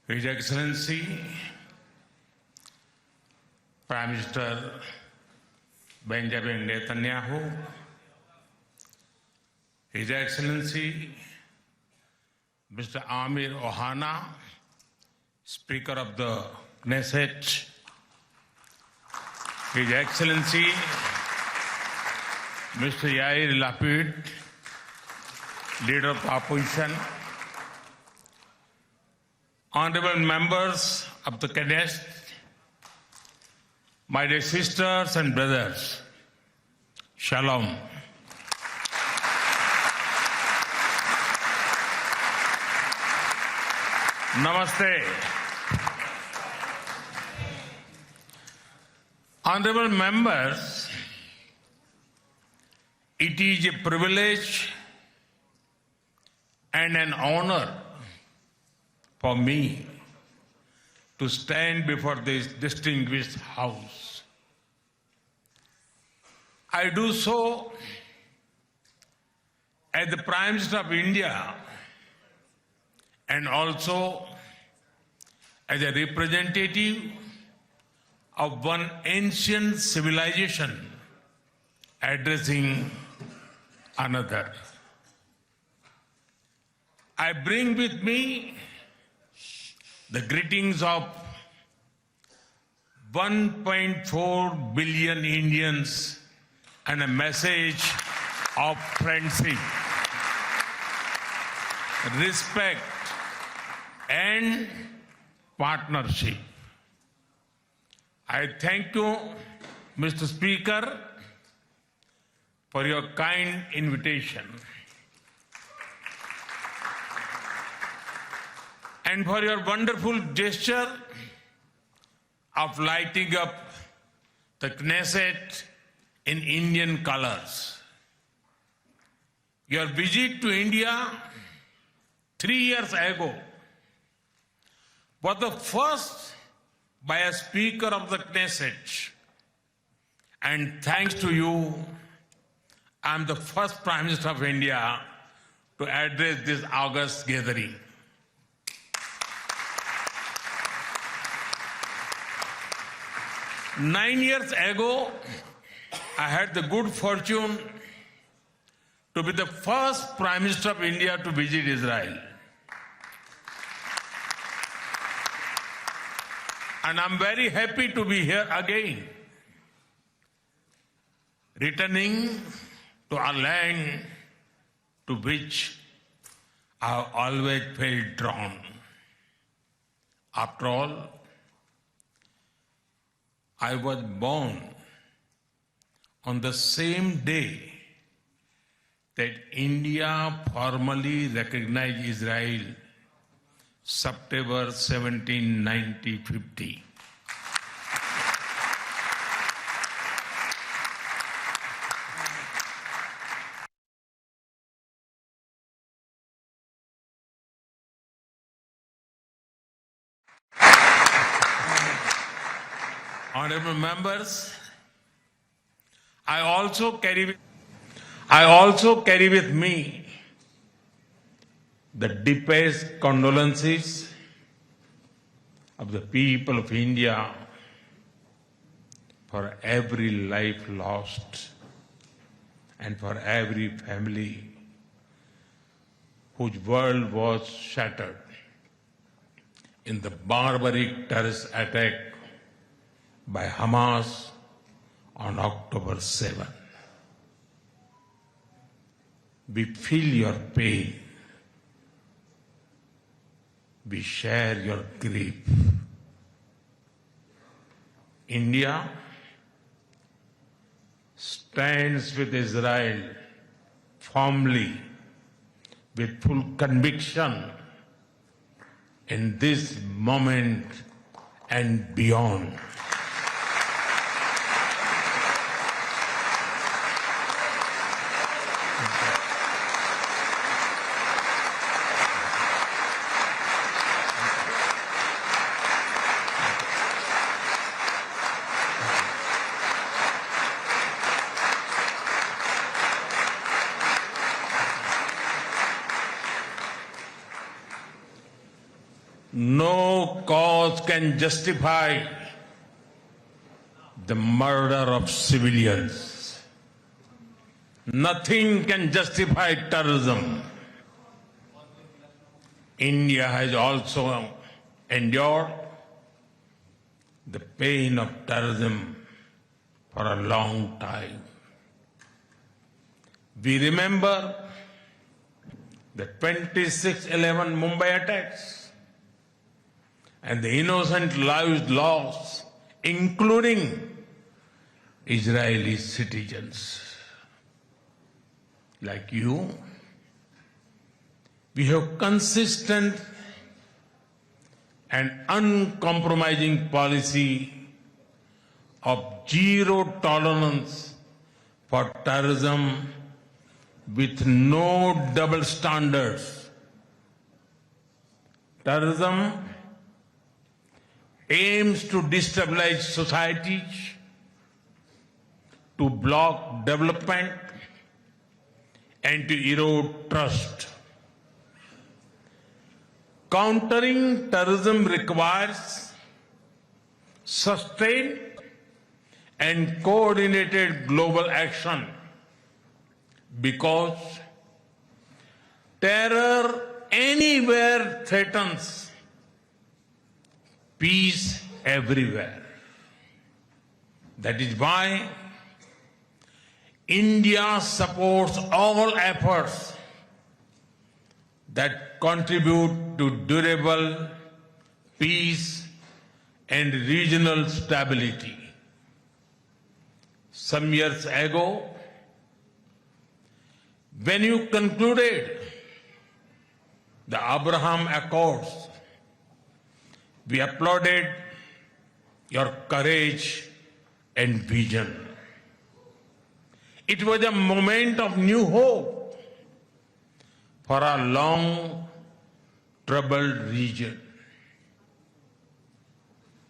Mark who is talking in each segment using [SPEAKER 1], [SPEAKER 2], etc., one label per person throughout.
[SPEAKER 1] His Excellency, Prime Minister Benjamin Netanyahu, His Excellency, Mr. Amir Ohana, Speaker of the Knesset, His Excellency, Mr. Yair Lapid, Leader of the Opposition, Honorable members of the Knesset, my dear sisters and brothers, Shalom. Namaste. Honorable members, it is a privilege and an honor for me to stand before this distinguished House. I do so as the Prime Minister of India and also as a representative of one ancient civilization addressing another. I bring with me the greetings of 1.4 billion Indians and a message of friendship, respect, and partnership. I thank you, Mr. Speaker, for your kind invitation and for your wonderful gesture of lighting up the Knesset in Indian colors. Your visit to India 3 years ago was the first by a Speaker of the Knesset, and thanks to you, I am the first Prime Minister of India to address this august gathering. Nine years ago, I had the good fortune to be the first Prime Minister of India to visit Israel. And I'm very happy to be here again, returning to a land to which I have always felt drawn. After all, I was born on the same day that India formally recognized Israel, September 17, 1950. Honorable members, I also carry with me the deepest condolences of the people of India for every life lost and for every family whose world was shattered in the barbaric terrorist attack by Hamas on October 7. We feel your pain. We share your grief. India stands with Israel firmly, with full conviction in this moment and beyond. No cause can justify the murder of civilians. Nothing can justify terrorism. India has also endured the pain of terrorism for a long time. We remember the 26/11 Mumbai attacks and the innocent lives lost, including Israeli citizens. Like you, we have consistent and uncompromising policy of zero tolerance for terrorism with no double standards. Terrorism aims to destabilize societies, to block development, and to erode trust. Countering terrorism requires sustained and coordinated global action because terror anywhere threatens peace everywhere. That is why India supports all efforts that contribute to durable peace and regional stability. Some years ago, when you concluded the Abraham Accords, we applauded your courage and vision. It was a moment of new hope for a long troubled region.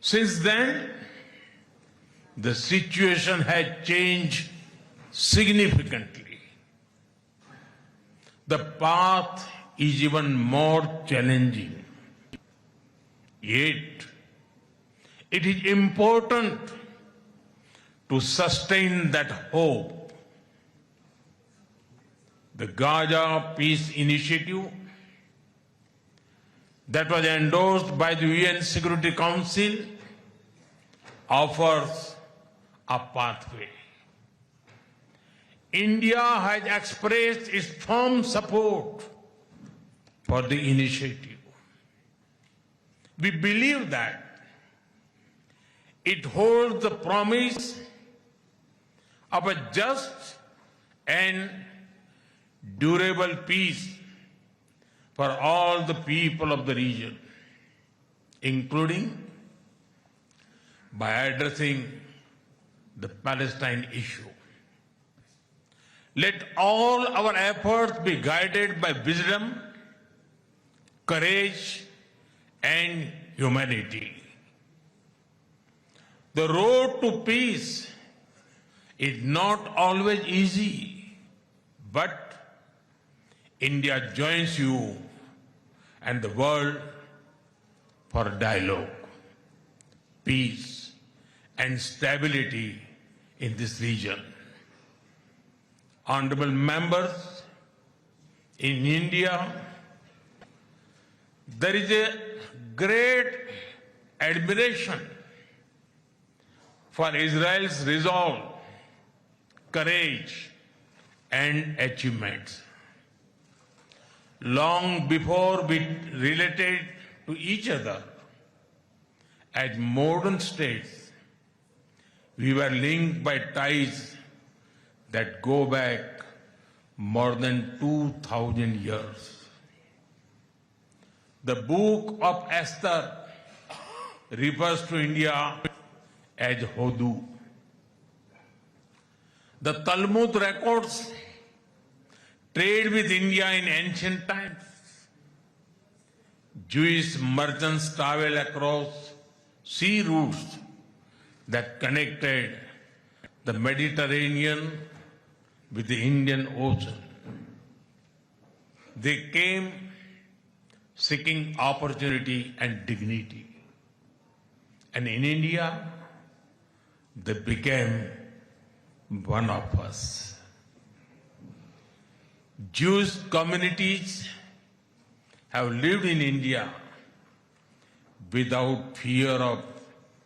[SPEAKER 1] Since then, the situation has changed significantly. The path is even more challenging. Yet, it is important to sustain that hope. The Gaza Peace Initiative that was endorsed by the UN Security Council offers a pathway. India has expressed its firm support for the initiative. We believe that it holds the promise of a just and durable peace for all the people of the region, including by addressing the Palestine issue. Let all our efforts be guided by wisdom, courage, and humanity. The road to peace is not always easy, but India joins you and the world for dialogue, peace, and stability in this region. Honorable members, in India, there is a great admiration for Israel's resolve, courage, and achievements. Long before we related to each other as modern states, we were linked by ties that go back more than 2,000 years. The book of Esther refers to India as Hodu. The Talmud records trade with India in ancient times. Jewish merchants traveled across sea routes that connected the Mediterranean with the Indian Ocean. They came seeking opportunity and dignity. And in India, they became one of us. Jewish communities have lived in India without fear of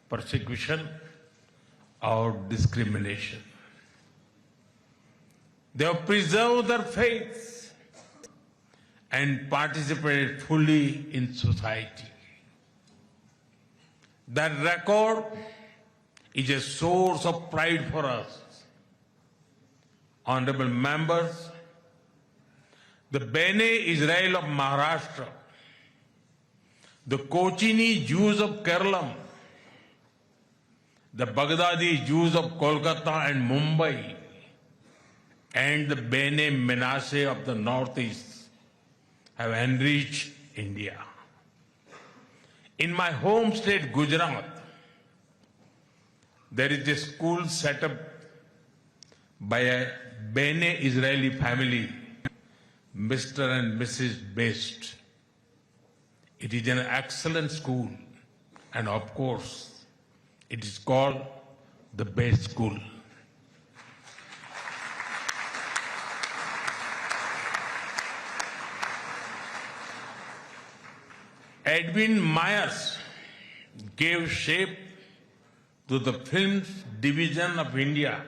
[SPEAKER 1] persecution or discrimination. They have preserved their faith and participated fully in society. That record is a source of pride for us. Honorable members, the Bene Israel of Maharashtra, the Kochini Jews of Kerala, the Baghdadi Jews of Kolkata and Mumbai, and the Bene Menashe of the Northeast have enriched India. In my home state, Gujarat, there is a school set up by a Bene Israeli family, Mr. and Mrs. Best. It is an excellent school, and of course, it is called the Best School. Edwin Myers gave shape to the film's division of India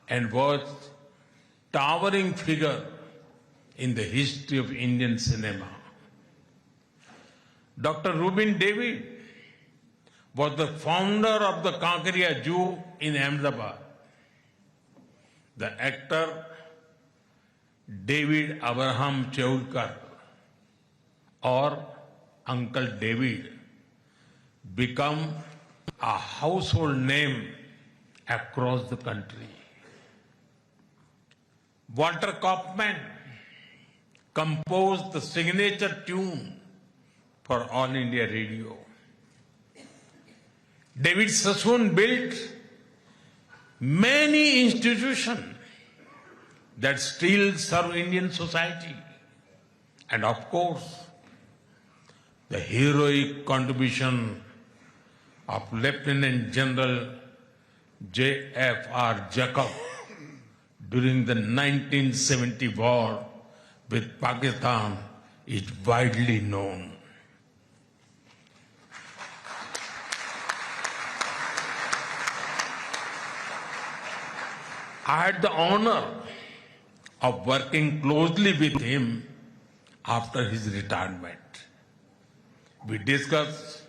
[SPEAKER 1] and was a towering figure in the history of Indian cinema. Dr. Rubin David was the founder of the Kankaria Jew in Ahmedabad. The actor David Abraham Cheulkar, or Uncle David, become a household name across the country. Walter Kaufman composed the signature tune for All India Radio. David Sassoon built many institutions that still serve Indian society. And of course, the heroic contribution of Lieutenant General J.F.R. Jacob during the 1970 war with Pakistan is widely known. I had the honor of working closely with him after his retirement. We discussed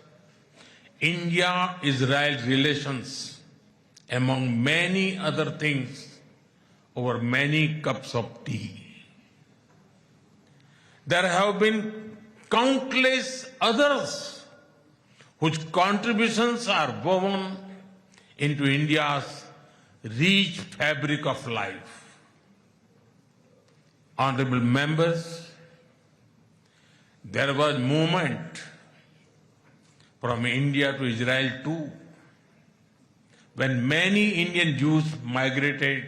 [SPEAKER 1] India-Israel relations among many other things over many cups of tea. There have been countless others whose contributions are woven into India's rich fabric of life. Honorable members, there was movement from India to Israel too, when many Indian Jews migrated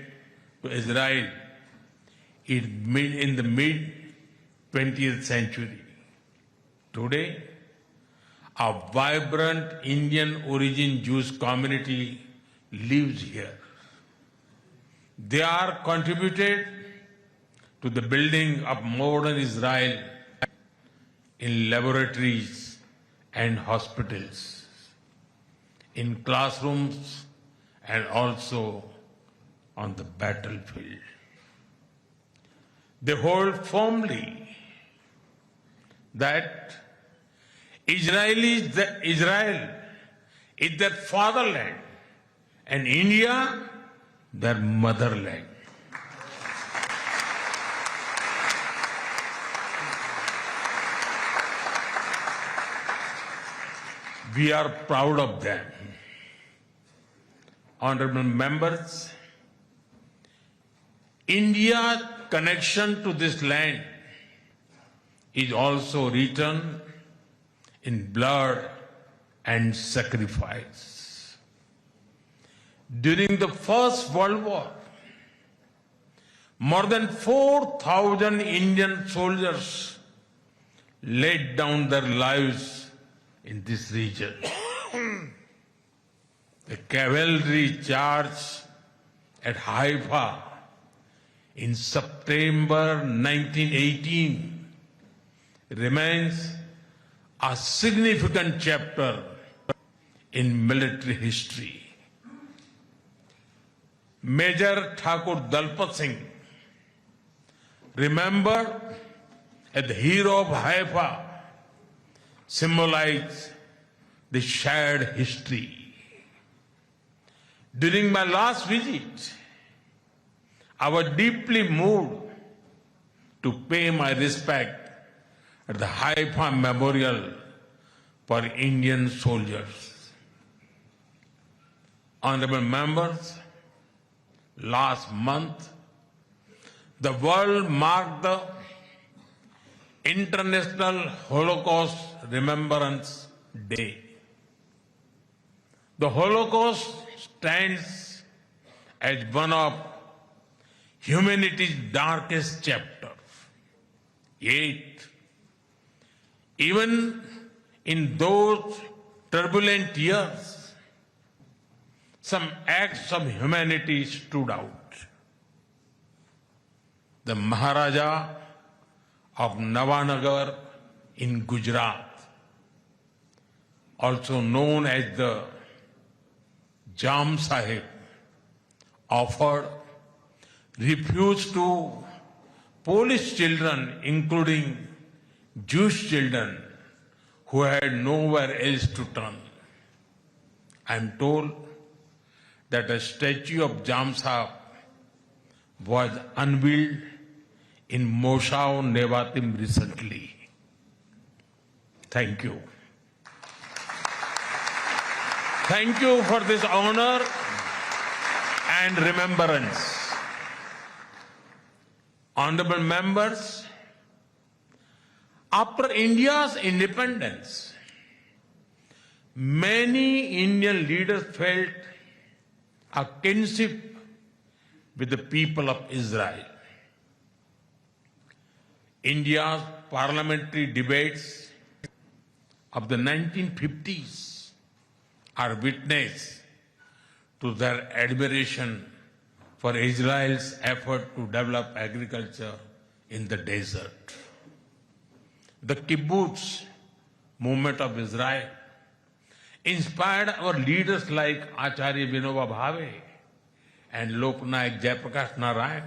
[SPEAKER 1] to Israel in the mid-20th century. Today, a vibrant Indian origin Jewish community lives here. They are contributed to the building of modern Israel in laboratories and hospitals, in classrooms, and also on the battlefield. They hold firmly that Israel is their fatherland and India their motherland. We are proud of them. Honorable members, India's connection to this land is also written in blood and sacrifice. During the First World War, more than 4,000 Indian soldiers laid down their lives in this region. The cavalry charge at Haifa in September 1918 remains a significant chapter in military history. Major Thakur Dalpat Singh, remembered as the hero of Haifa, symbolized the shared history. During my last visit, I was deeply moved to pay my respect at the Haifa Memorial for Indian soldiers. Honorable members, last month, the world marked the International Holocaust Remembrance Day. The Holocaust stands as one of humanity's darkest chapters. Yet, even in those turbulent years, some acts of humanity stood out. The Maharaja of Navanagar in Gujarat, also known as the Jam Sahib, offered refuge to Polish children, including Jewish children who had nowhere else to turn. I am told that a statue of Jam Sahib was unveiled in Moshav Nevatim recently. Thank you. Thank you for this honor and remembrance. Honorable members, after India's independence, many Indian leaders felt a kinship with the people of Israel. India's parliamentary debates of the 1950s are witness to their admiration for Israel's effort to develop agriculture in the desert. The kibbutz movement of Israel inspired our leaders like Acharya Vinoba Bhave and Loknayak Jayaprakash Narayan.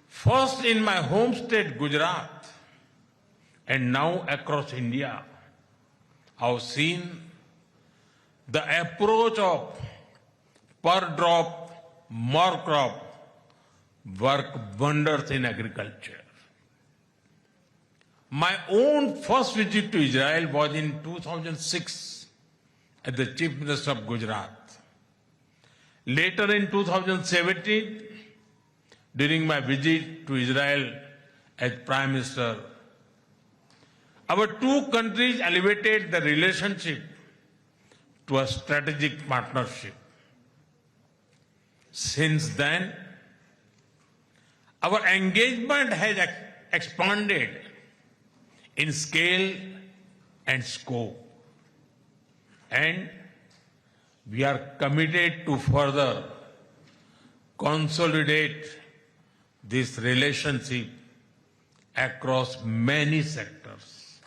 [SPEAKER 1] First in my home state, Gujarat, and now across India, I've seen the approach of per drop, more crop work wonders in agriculture. My own first visit to Israel was in 2006 as the Chief Minister of Gujarat. Later in 2017, during my visit to Israel as Prime Minister, our two countries elevated the relationship to a strategic partnership. Since then, our engagement has expanded in scale and scope, and we are committed to further consolidate this relationship across many sectors.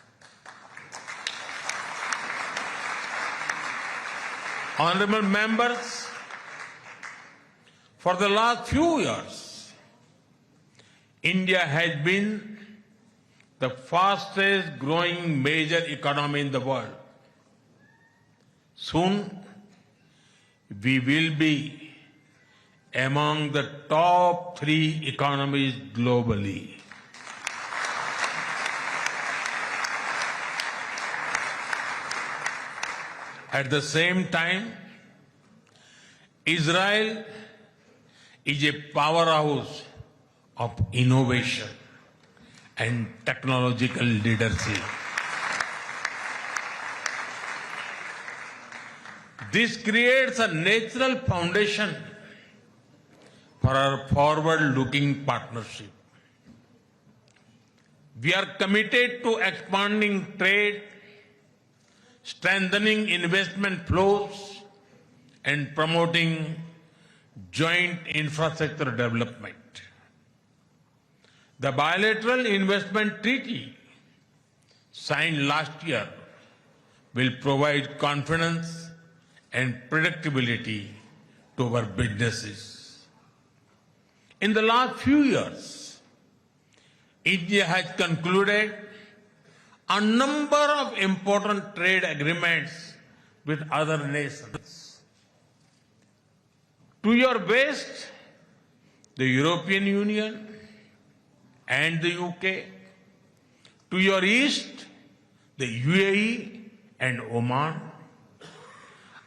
[SPEAKER 1] Honorable members, for the last few years, India has been the fastest growing major economy in the world. Soon, we will be among the top 3 economies globally. At the same time, Israel is a powerhouse of innovation and technological leadership. This creates a natural foundation for our forward-looking partnership. We are committed to expanding trade, strengthening investment flows, and promoting joint infrastructure development. The bilateral investment treaty signed last year will provide confidence and predictability to our businesses. In the last few years, India has concluded a number of important trade agreements with other nations. To your west, the European Union and the UK. To your east, the UAE and Oman.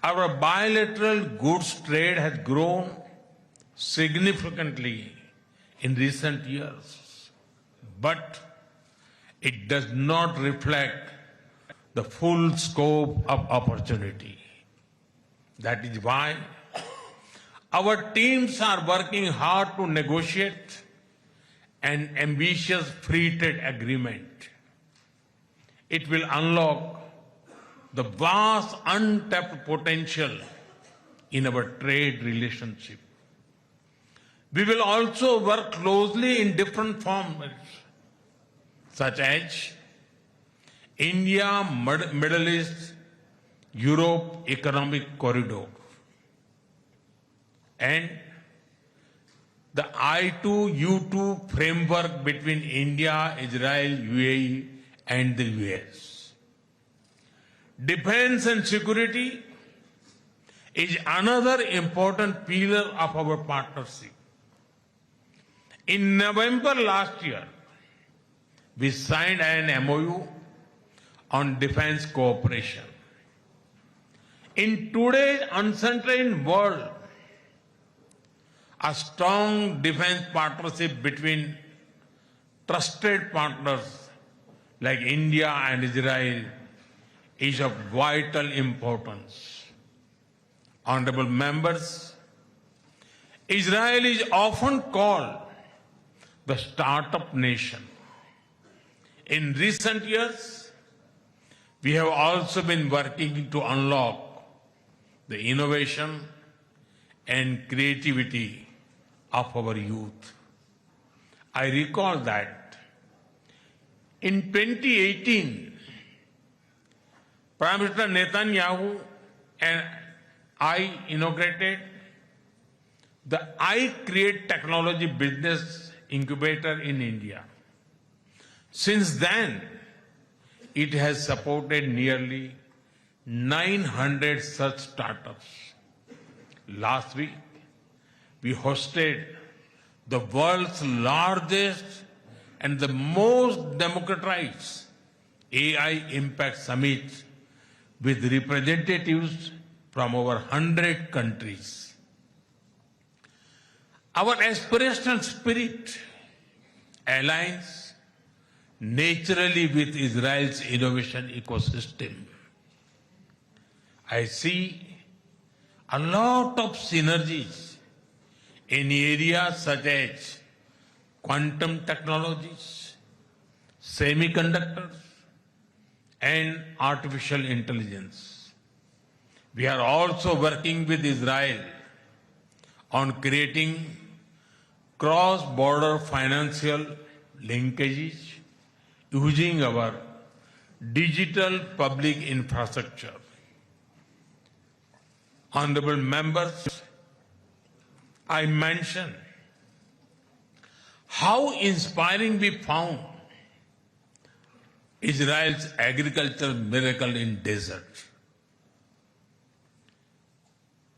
[SPEAKER 1] Our bilateral goods trade has grown significantly in recent years, but it does not reflect the full scope of opportunity. That is why our teams are working hard to negotiate an ambitious free trade agreement. It will unlock the vast untapped potential in our trade relationship. We will also work closely in different formats, such as India, Middle East, Europe Economic Corridor, and the I2U2 framework between India, Israel, UAE, and the US. Defense and security is another important pillar of our partnership. In November last year, we signed an MOU on defense cooperation. In today's uncertain world, a strong defense partnership between trusted partners like India and Israel is of vital importance. Honorable members, Israel is often called the startup nation. In recent years, we have also been working to unlock the innovation and creativity of our youth. I recall that in 2018, Prime Minister Netanyahu and I inaugurated the I Create Technology Business Incubator in India. Since then, it has supported nearly 900 such startups. Last week, we hosted the world's largest and the most democratized AI Impact Summit with representatives from over 100 countries. Our aspirational spirit aligns naturally with Israel's innovation ecosystem. I see a lot of synergies in areas such as quantum technologies, semiconductors, and artificial intelligence. We are also working with Israel on creating cross-border financial linkages using our digital public infrastructure. Honorable members, I mentioned how inspiring we found Israel's agricultural miracle in desert.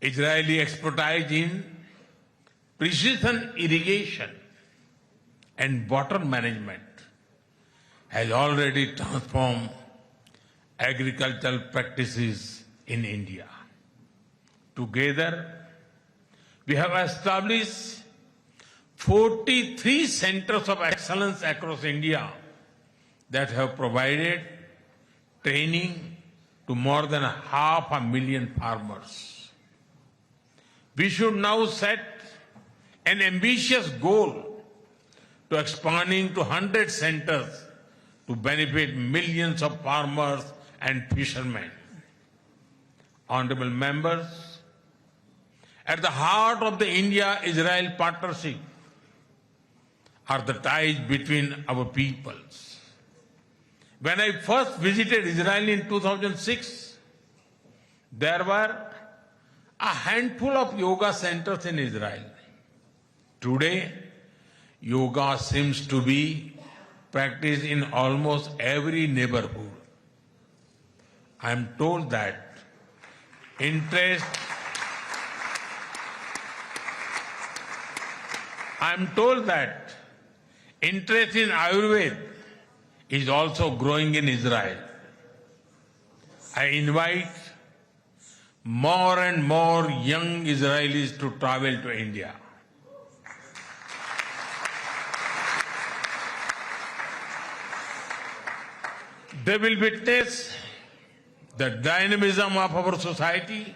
[SPEAKER 1] Israeli expertise in precision irrigation and water management has already transformed agricultural practices in India. Together, we have established 43 centers of excellence across India that have provided training to more than 500,000 farmers. We should now set an ambitious goal to expanding to 100 centers to benefit millions of farmers and fishermen. Honorable members, at the heart of the India-Israel partnership are the ties between our peoples. When I first visited Israel in 2006, there were a handful of yoga centers in Israel. Today, yoga seems to be practiced in almost every neighborhood. I am told that interest in Ayurveda is also growing in Israel. I invite more and more young Israelis to travel to India. They will witness the dynamism of our society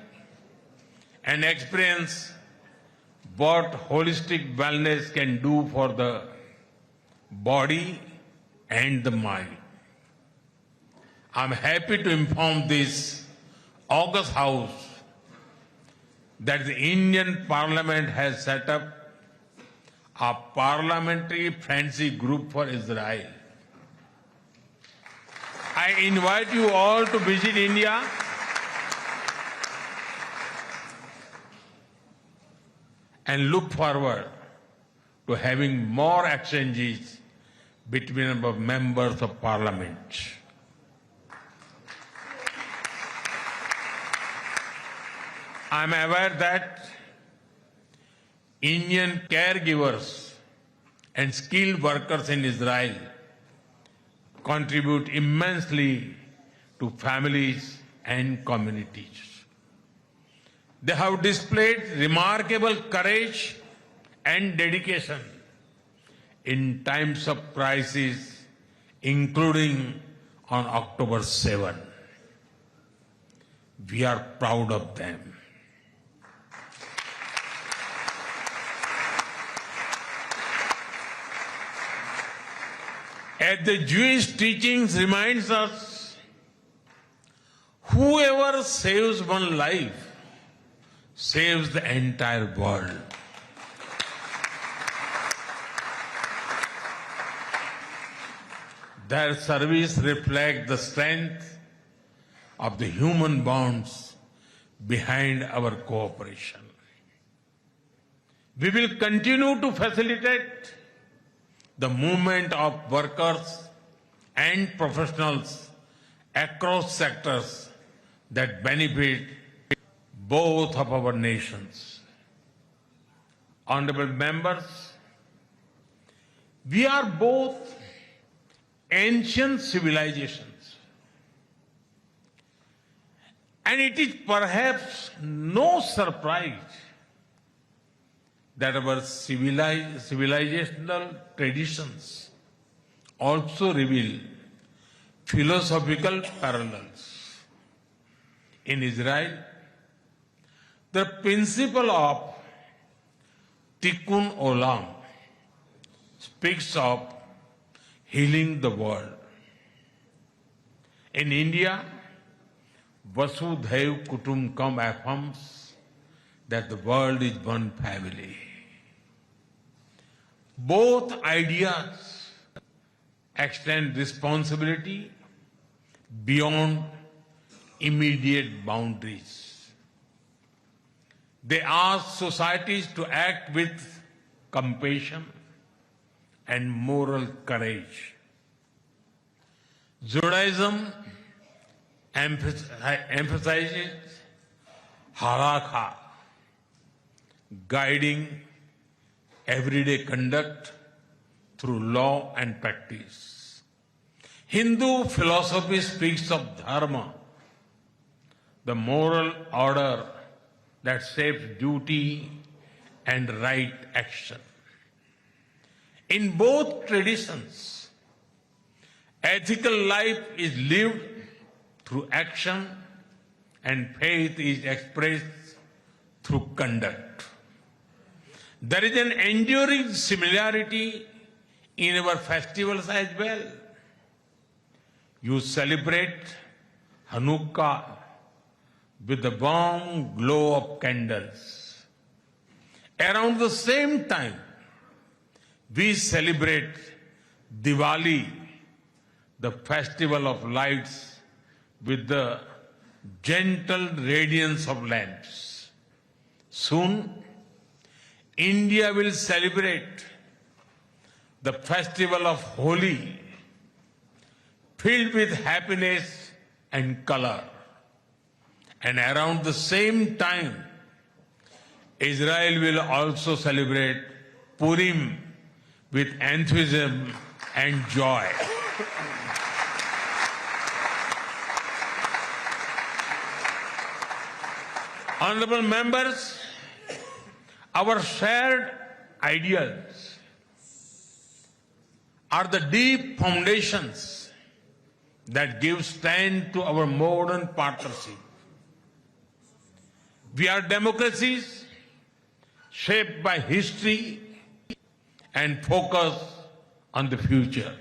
[SPEAKER 1] and experience what holistic wellness can do for the body and the mind. I'm happy to inform this August House that the Indian Parliament has set up a parliamentary friendship group for Israel. I invite you all to visit India and look forward to having more exchanges between our members of parliament. I am aware that Indian caregivers and skilled workers in Israel contribute immensely to families and communities. They have displayed remarkable courage and dedication in times of crisis, including on October 7. We are proud of them. As the Jewish teachings reminds us, whoever saves one life saves the entire world. Their service reflects the strength of the human bonds behind our cooperation. We will continue to facilitate the movement of workers and professionals across sectors that benefit both of our nations. Honorable members, we are both ancient civilizations, and it is perhaps no surprise that our civilizational traditions also reveal philosophical parallels. In Israel, the principle of Tikkun Olam speaks of healing the world. In India, Vasudhaiv Kutumbakam affirms that the world is one family. Both ideas extend responsibility beyond immediate boundaries. They ask societies to act with compassion and moral courage. Judaism emphasizes halakha, guiding everyday conduct through law and practice. Hindu philosophy speaks of dharma, the moral order that shapes duty and right action. In both traditions, ethical life is lived through action and faith is expressed through conduct. There is an enduring similarity in our festivals as well. You celebrate Hanukkah with the warm glow of candles. Around the same time, we celebrate Diwali, the festival of lights, with the gentle radiance of lamps. Soon, India will celebrate the festival of Holi, filled with happiness and color. And around the same time, Israel will also celebrate Purim with enthusiasm and joy. Honorable members, our shared ideals are the deep foundations that give strength to our modern partnership. We are democracies shaped by history and focus on the future.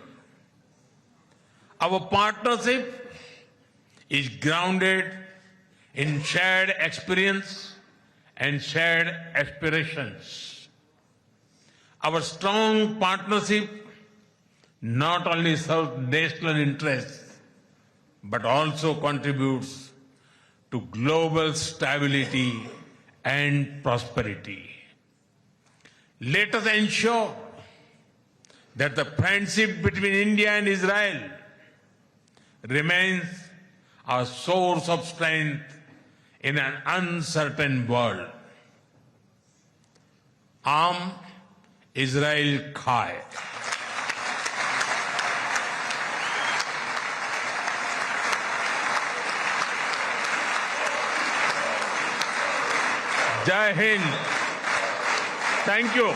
[SPEAKER 1] Our partnership is grounded in shared experience and shared aspirations. Our strong partnership not only serves national interests, but also contributes to global stability and prosperity. Let us ensure that the friendship between India and Israel remains a source of strength in an uncertain world. Am Israel Chai. Jai Hind. Thank you.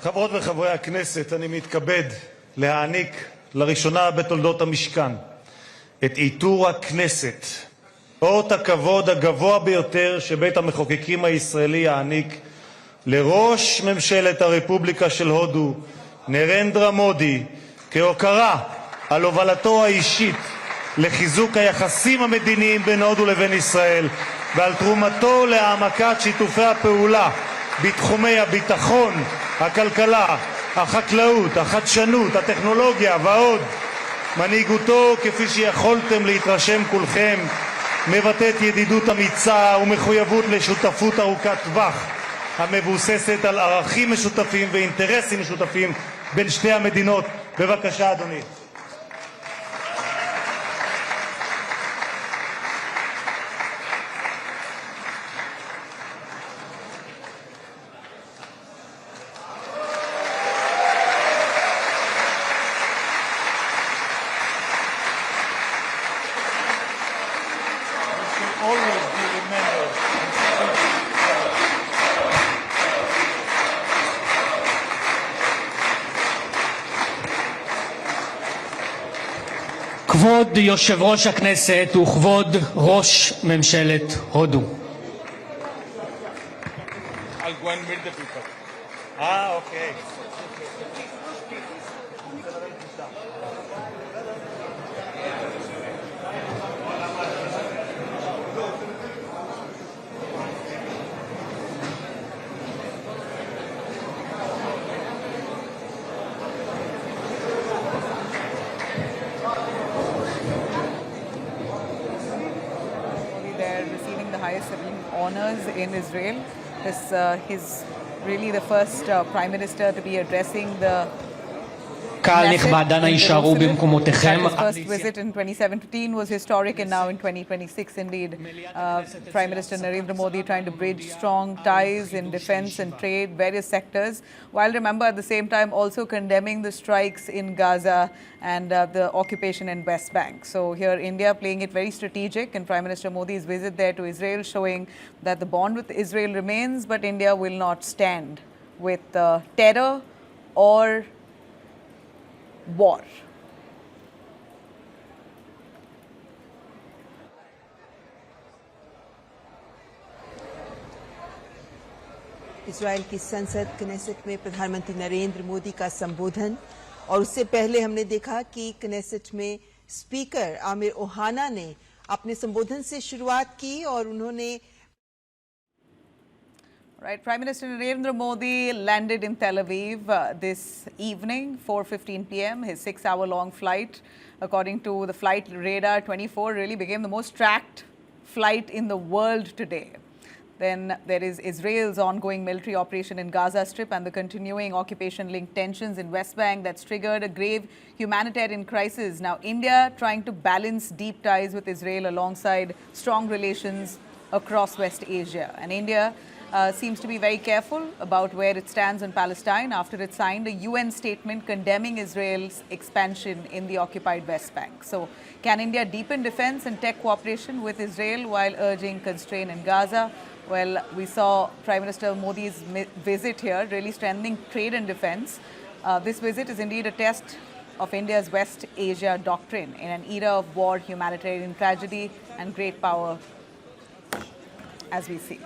[SPEAKER 2] חברות וחברי הכנסת, אני מתכבד להעניק לראשונה בתולדות המשכן את עיטור הכנסת, אות הכבוד הגבוה ביותר שבית המחוקקים הישראלי יעניק לראש ממשלת הרפובליקה של הודו, נרנדרה מודי, כהוקרה על הובלתו האישית לחיזוק היחסים המדיניים בין הודו לבין ישראל ועל תרומתו להעמקת שיתופי הפעולה בתחומי הביטחון, הכלכלה, החקלאות, החדשנות, הטכנולוגיה ועוד. מנהיגותו, כפי שיכולתם להתרשם כולכם, מבטאת ידידות אמיצה ומחויבות לשותפות ארוכת טווח המבוססת על ערכים משותפים ואינטרסים משותפים בין שתי המדינות. בבקשה, אדוני. Always be remembered.
[SPEAKER 3] כבוד יושב ראש הכנסת וכבוד ראש ממשלת הודו.
[SPEAKER 1] I'll go and meet the people.
[SPEAKER 2] Okay.
[SPEAKER 4] They're receiving the highest civilian honors in Israel. He's really the first prime minister to be addressing the
[SPEAKER 3] קהל נכבד, אנא יישארו במקומותיכם.
[SPEAKER 4] His first visit in 2017 was historic, and now in 2026, indeed, Prime Minister Narendra Modi trying to bridge strong ties in defense and trade, various sectors, while remember at the same time also condemning the strikes in Gaza and the occupation in West Bank. So here India playing it very strategic, and Prime Minister Modi's visit there to Israel showing that the bond with Israel remains, but India will not stand with terror or war.
[SPEAKER 5] Israel की संसद Knesset में प्रधानमंत्री नरेंद्र मोदी का संबोधन, और उससे पहले हमने देखा कि कनेसेट में स्पीकर आमिर ओहाना ने अपने संबोधन से शुरुआत की और उन्होंने
[SPEAKER 4] Right, Prime Minister Narendra Modi landed in Tel Aviv this evening, 4:15 p.m. His 6-hour-long flight, according to the Flight Radar 24, really became the most tracked flight in the world today. Then there is Israel's ongoing military operation in Gaza Strip and the continuing occupation-linked tensions in West Bank that's triggered a grave humanitarian crisis. Now, India trying to balance deep ties with Israel alongside strong relations across West Asia. And India seems to be very careful about where it stands on Palestine after it signed a UN statement condemning Israel's expansion in the occupied West Bank. So, can India deepen defense and tech cooperation with Israel while urging constraint in Gaza? Well, we saw Prime Minister Modi's visit here really strengthening trade and defense. This visit is indeed a test of India's West Asia doctrine in an era of war, humanitarian tragedy, and great power, as we see.